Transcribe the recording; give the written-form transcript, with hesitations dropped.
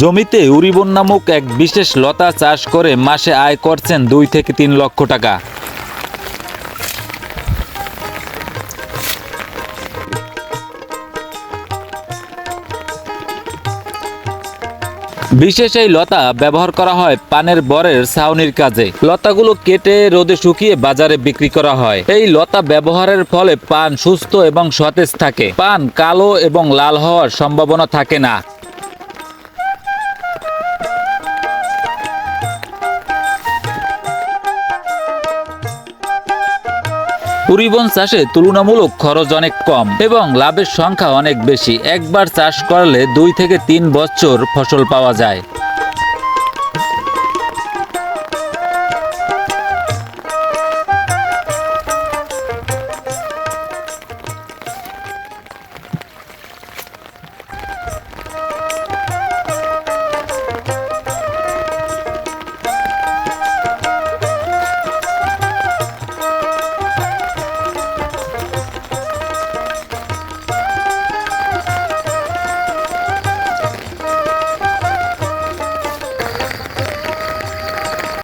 জমিতে উরিবন নামক এক বিশেষ লতা চাষ করে মাসে আয় করছেন 2 থেকে 3 লক্ষ টাকা। বিশেষ এই লতা ব্যবহার করা হয় পানের বরের ছাউনির কাজে। লতাগুলো কেটে রোদে শুকিয়ে বাজারে বিক্রি করা হয়। এই লতা ব্যবহারের ফলে পান সুস্থ এবং সতেজ থাকে। পান কালো এবং লাল হওয়ার সম্ভাবনা থাকে না। উরিবন চাষে তুলনামূলক খরচ অনেক কম এবং লাভের সংখ্যা অনেক বেশি। একবার চাষ করলে 2 থেকে 3 বছর ফসল পাওয়া যায়।